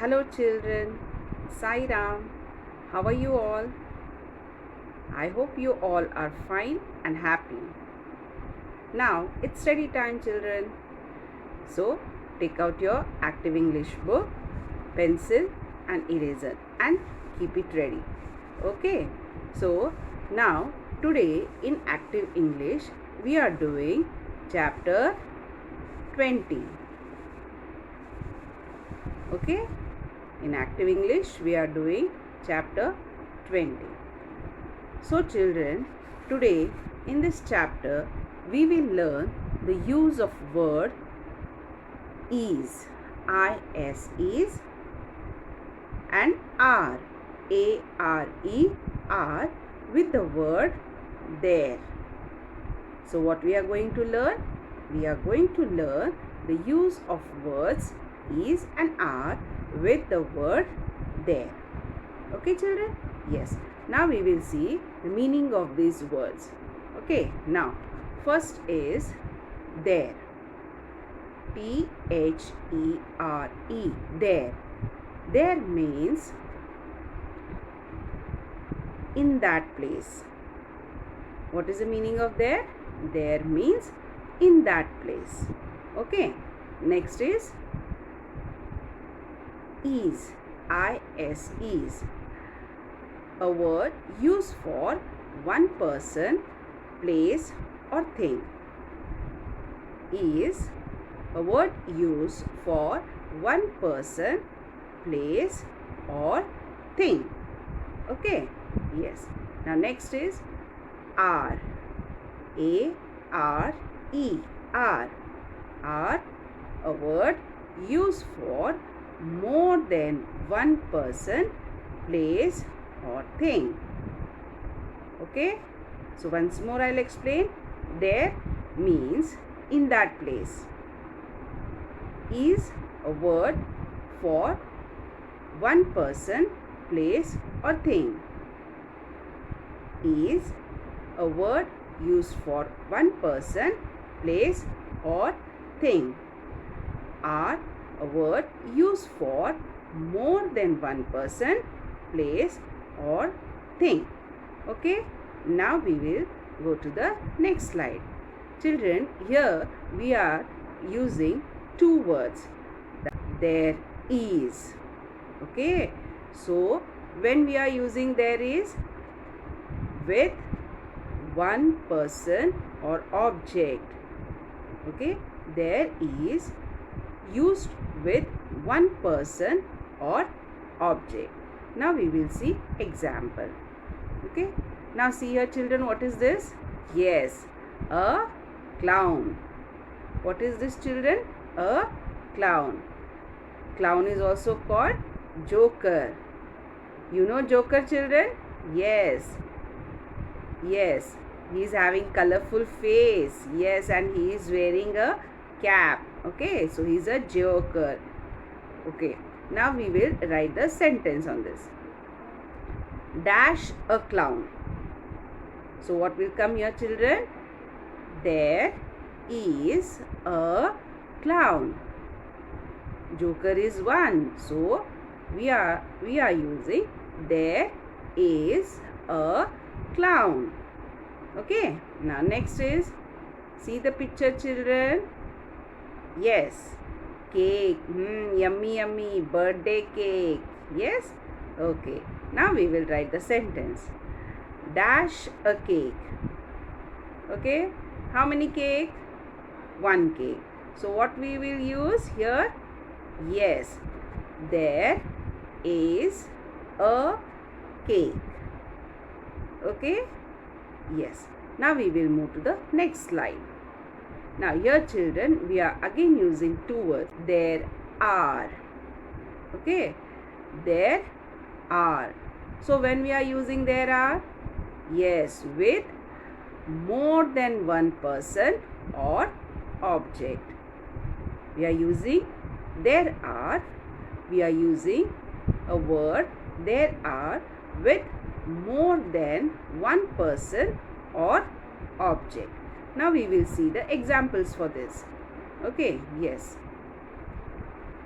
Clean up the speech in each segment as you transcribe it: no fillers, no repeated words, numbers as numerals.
Hello children, Sai Ram. How are you all? I hope you all are fine and happy. Now it's study time children. So take out your active English book, pencil and eraser and keep it ready. Okay. So now today in active English we are doing chapter 20. Okay. In active English we are doing chapter 20. So children, today in this chapter we will learn the use of word is, is and are, are with the word there. So what we are going to learn? We are going to learn the use of words is and are with the word there. Okay children? Yes. Now we will see the meaning of these words. Okay. Now first is there. There. There. There means in that place. What is the meaning of there? There means in that place. Okay. Next is is. Is a word used for one person, place or thing. Is a word used for one person, place or thing. Okay. Yes. Now next is are. Are. Are a word used for more than one person, place or thing. Okay. So once more I'll explain. There means in that place. Is a word for one person, place or thing. Is a word used for one person, place or thing. Are a word used for more than one person, place or thing. Okay. Now we will go to the next slide. Children, here we are using two words. There is. Okay. So when we are using there is with one person or object. Okay. There is used with one person or object. Now we will see example. Okay. Now see here children, what is this? Yes, a clown. What is this children? A clown. Clown is also called joker. You know joker children? Yes. Yes. He is having colorful face. Yes, and he is wearing a cap. Okay, so he is a joker. Okay, now we will write the sentence on this. Dash a clown. So what will come here children? There is a clown. Joker is one. So we are using there is a clown. Okay. Now next is, see the picture children. Yes. Cake. Yummy yummy. Birthday cake. Yes. Okay. Now we will write the sentence. Dash a cake. Okay. How many cake? One cake. So what we will use here? Yes. There is a cake. Okay. Yes. Now we will move to the next slide. Now here children, we are again using two words. There are. Okay. There are. So when we are using there are? Yes, with more than one person or object. We are using there are. We are using a word there are with more than one person or object. Now we will see the examples for this. Okay, yes.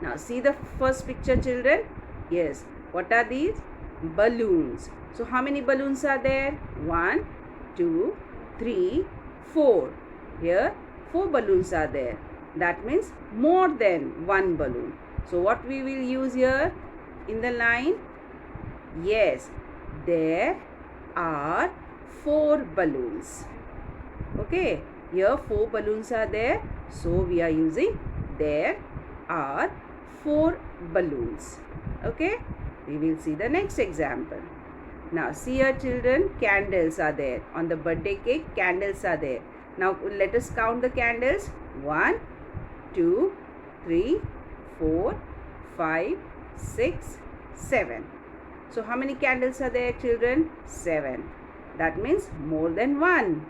Now see the first picture, children. Yes, what are these? Balloons. So how many balloons are there? 1, 2, 3, 4. Here 4 balloons are there. That means more than one balloon. So what we will use here in the line? Yes, there are 4 balloons. Okay, here 4 balloons are there. So we are using there are 4 balloons. Okay, we will see the next example. Now see here, children, candles are there. On the birthday cake, candles are there. Now let us count the candles. 1, 2, 3, 4, 5, 6, 7. So how many candles are there, children? 7. That means more than one.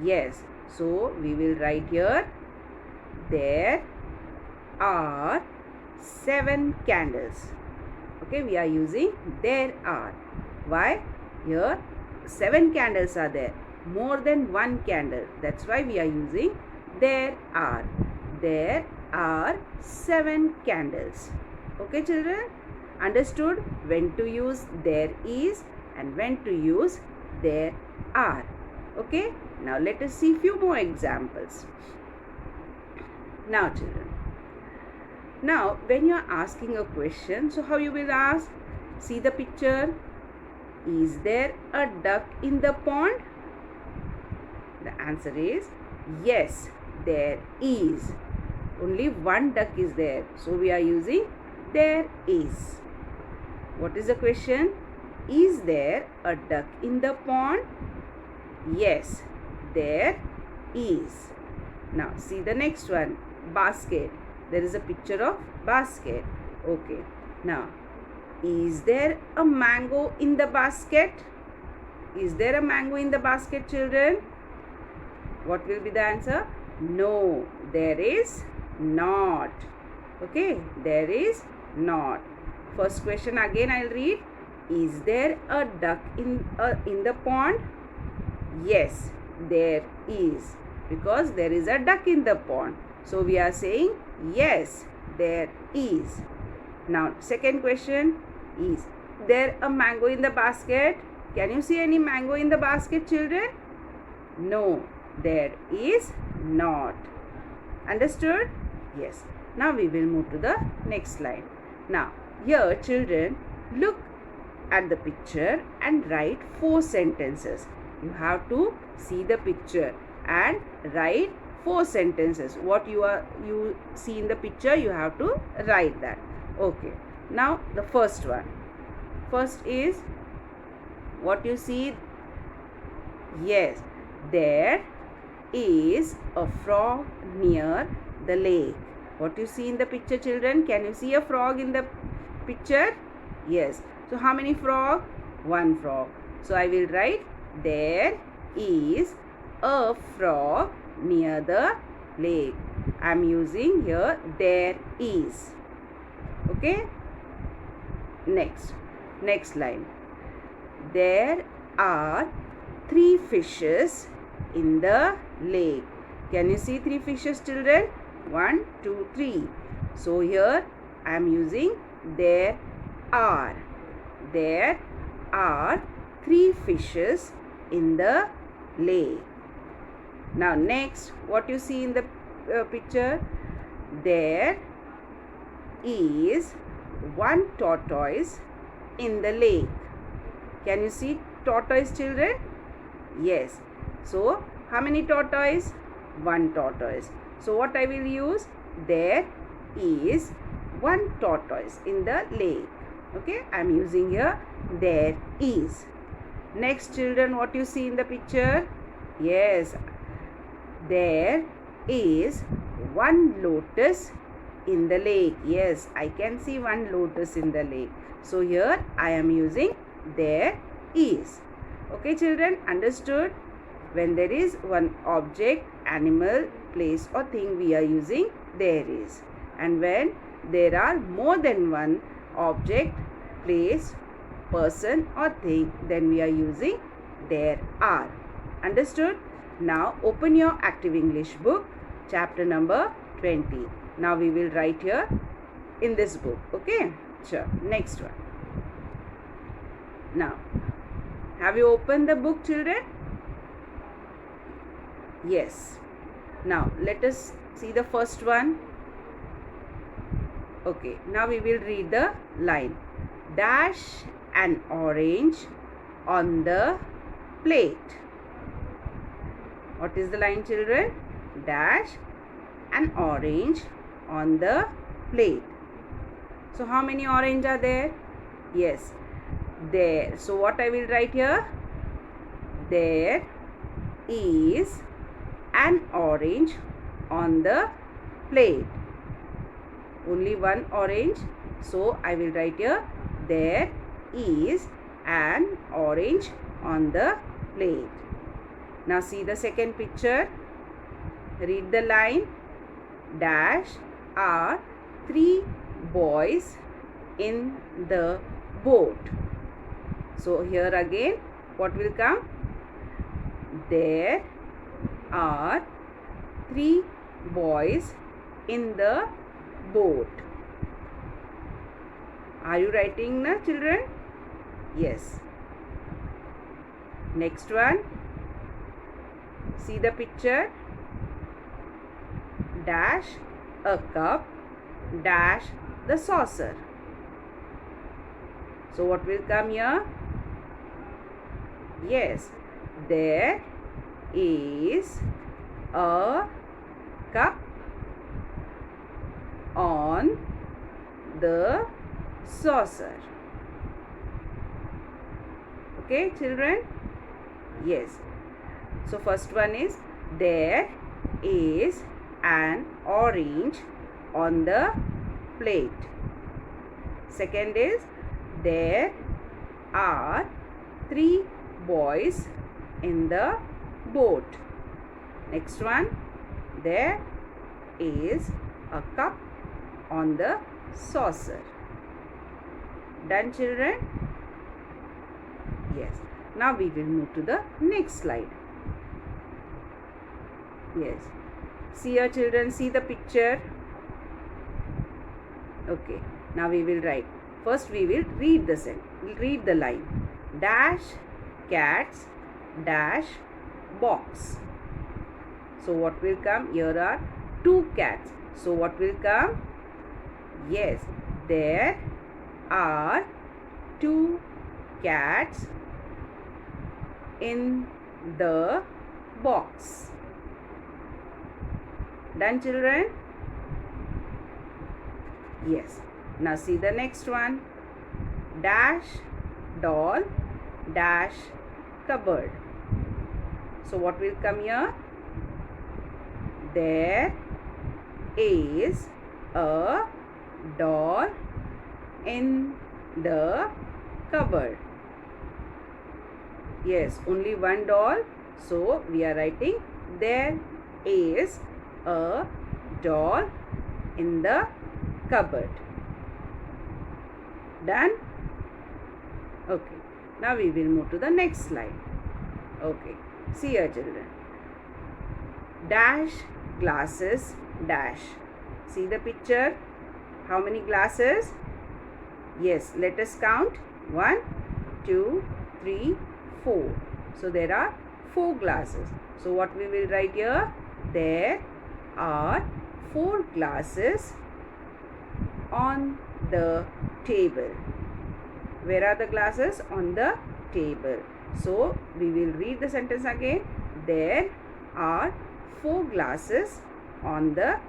Yes. So we will write here, there are 7 candles. Okay, we are using there are. Why? Here 7 candles are there. More than one candle. That's why we are using there are. There are 7 candles. Okay, children? Understood when to use there is and when to use there are. Okay, now let us see few more examples. Now, children, now when you are asking a question, so how you will ask? See the picture. Is there a duck in the pond? The answer is yes, there is. Only one duck is there. So we are using there is. What is the question? Is there a duck in the pond? Yes, there is. Now see the next one. Basket. There is a picture of basket. Okay. Now, is there a mango in the basket? Is there a mango in the basket, children? What will be the answer? No, there is not. Okay, there is not. First question again I'll read. Is there a duck in the pond? Yes, there is. Because there is a duck in the pond. So we are saying yes, there is. Now second question. Is there a mango in the basket? Can you see any mango in the basket, children? No, there is not. Understood? Yes. Now we will move to the next slide. Now here, children, look at the picture and write 4 sentences. You have to see the picture and write 4 sentences. What you see in the picture, you have to write that. Okay. Now the first one. First is what you see. Yes, there is a frog near the lake. What you see in the picture, children? Can you see a frog in the picture? Yes. So how many frog? One frog. So I will write there is a frog near the lake. I am using here there is. Okay. Next line. There are 3 fishes in the lake. Can you see 3 fishes, children? 1, 2, 3. So here I am using there are. There are 3 fishes in the lake. Now next, what you see in the picture? There is 1 tortoise in the lake. Can you see tortoise, children? Yes. So how many tortoise? 1 tortoise. So what I will use? There is 1 tortoise in the lake. Okay, I am using here there is. Next, children, what you see in the picture? Yes, there is 1 lotus in the lake. Yes, I can see 1 lotus in the lake. So here I am using there is. Okay, children, understood? When there is one object, animal, place or thing, we are using there is. And when there are more than one object, place, person or thing, then we are using there are. Understood? Now open your Active English book, chapter number 20. Now we will write here in this book. Okay, sure. Next one. Now, have you opened the book, children? Yes. Now, let us see the first one. Okay, now we will read the line. Dash an orange on the plate. What is the line, children? Dash an orange on the plate. So, how many orange are there? Yes, there. So, what I will write here? There is an orange on the plate. Only one orange. So, I will write here, there is an orange on the plate. Now, see the second picture. Read the line. Dash are 3 boys in the boat. So, here again, what will come? There are 3 boys in the boat. Are you writing now, children? Yes. Next one. See the picture. Dash a cup, dash the saucer. So what will come here? Yes, there is a cup on the saucer. Okay, children? Yes. So first one is, there is an orange on the plate. Second is, there are 3 boys in the boat. Next one, there is a cup on the saucer. Done, children? Yes. Now we will move to the next slide. Yes. See here, children, see the picture. Okay. Now we will write. First we will read the line. Dash cats, dash box. So what will come? Here are 2 cats. So what will come? Yes, there are 2 cats in the box. Done, children? Yes. Now see the next one. Dash doll, dash cupboard. So what will come here? There is a doll in the cupboard. Yes, only one doll. So we are writing, there is a doll in the cupboard. Done? Okay. Now we will move to the next slide. Okay. See here, children. Dash glasses, dash. See the picture? How many glasses? Yes, let us count. 1, 2, 3, 4. So there are 4 glasses. So what we will write here? There are 4 glasses on the table. Where are the glasses? On the table. So we will read the sentence again. There are 4 glasses on the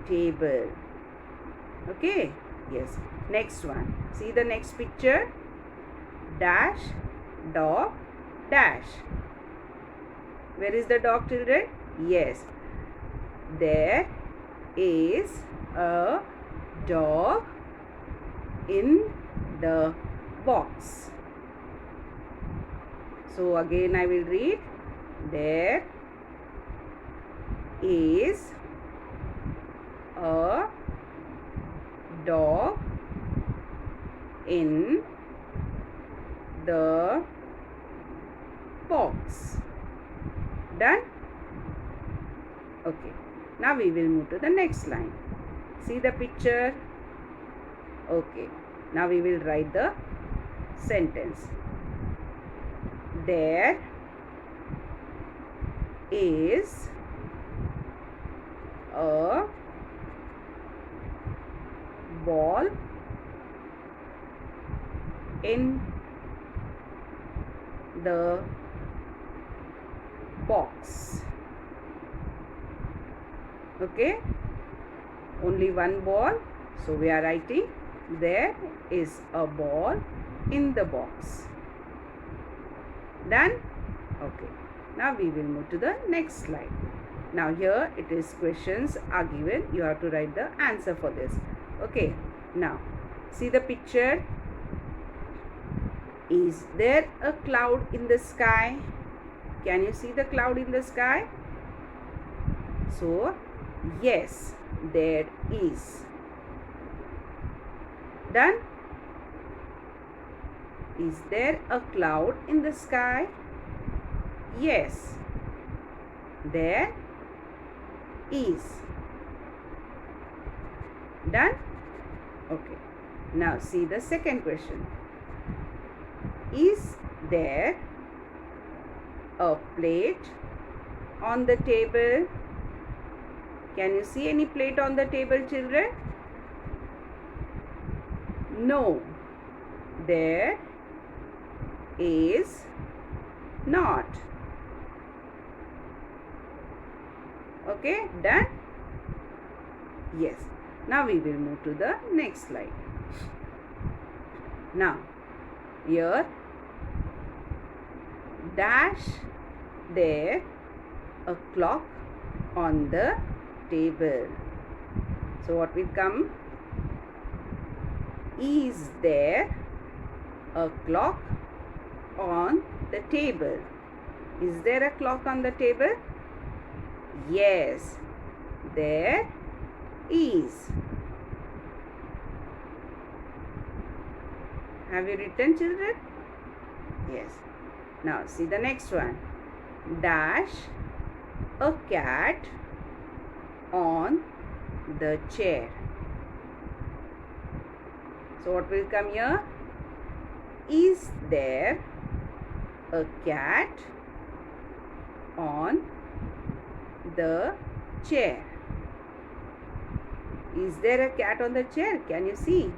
table. Okay. Yes. Next one. See the next picture. Dash dog, dash. Where is the dog, children? Yes. There is a dog in the box. So again I will read. There is a dog in the box. Done? Okay. Now we will move to the next line. See the picture. Okay. Now we will write the sentence. There is a ball in the box. Okay, only one ball, so we are writing there is a ball in the box. Done? Okay, now we will move to the next slide. Now here it is questions are given, you have to write the answer for this. Okay, now see the picture. Is there a cloud in the sky? Can you see the cloud in the sky? So yes, there is. Done? Is there a cloud in the sky? Yes, there is. Done? Okay. Now see the second question. Is there a plate on the table? Can you see any plate on the table, children? No, there is not. Okay, done? Yes. Now we will move to the next slide. Now, here, dash there a clock on the table. So what will come? Is there a clock on the table? Is there a clock on the table? Yes, there is. Have you written, children? Yes. Now see the next one. Dash a cat on the chair. So what will come here? Is there a cat on the chair? Is there a cat on the chair? Can you see?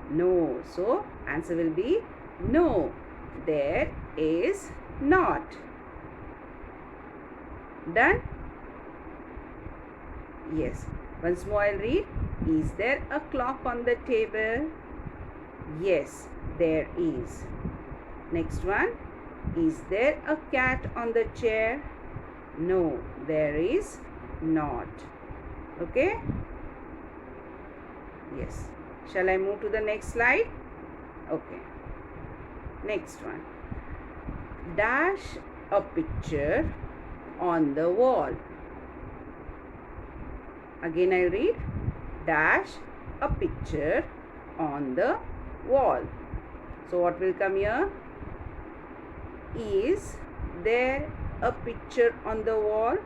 No. So answer will be no, there is not. Done? Yes. Once more I'll read. Is there a clock on the table? Yes, there is. Next one. Is there a cat on the chair? No, there is not. Okay? Yes. Shall I move to the next slide? Okay. Next one. Dash a picture on the wall. Again I read. Dash a picture on the wall. So what will come here? Is there a picture on the wall?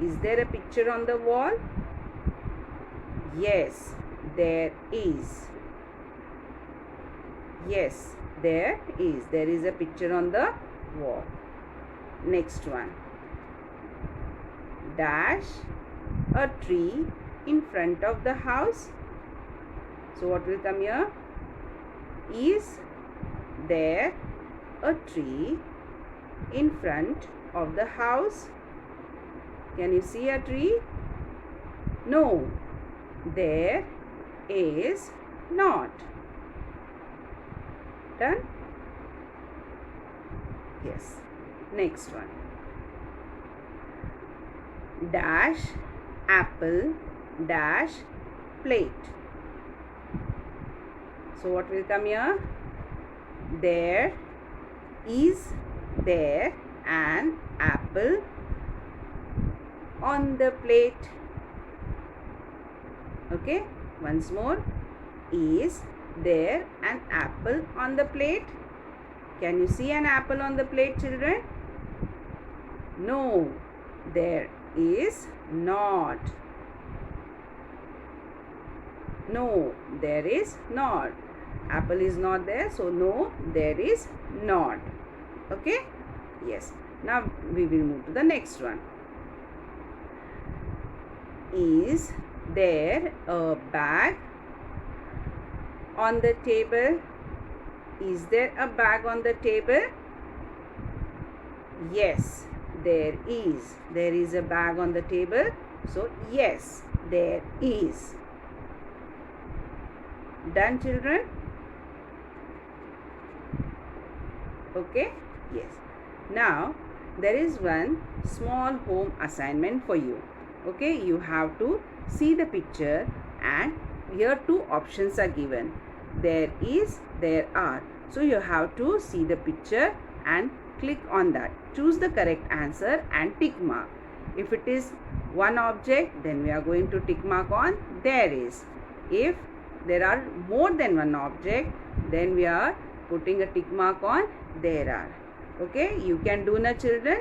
Is there a picture on the wall? Yes, there is. Yes, there is. There is a picture on the wall. Next one. Dash a tree in front of the house. So what will come here? Is there a tree in front of the house? Can you see a tree? No, there is not. Done? Yes. Next one. Dash apple dash plate. So what will come here? There is there an apple on the plate. Okay, once more. Is there an apple on the plate? Can you see an apple on the plate, children? No, there is not. No, there is not. Apple is not there, so no, there is not. Okay? Yes. Now we will move to the next one. Is there a bag on the table? Is there a bag on the table? Yes, there is. There is a bag on the table. So, yes, there is. Done, children? Okay? Yes. Now, there is one small home assignment for you. Okay? You have to see the picture, and here two options are given. There is, there are. So, you have to see the picture and click on that. Choose the correct answer and tick mark. If it is one object, then we are going to tick mark on there is. If there are more than one object, then we are putting a tick mark on there are. Okay, you can do na, children?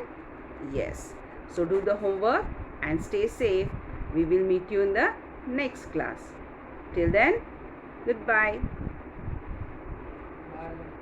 Yes. So do the homework and stay safe. We will meet you in the next class. Till then, goodbye. Bye.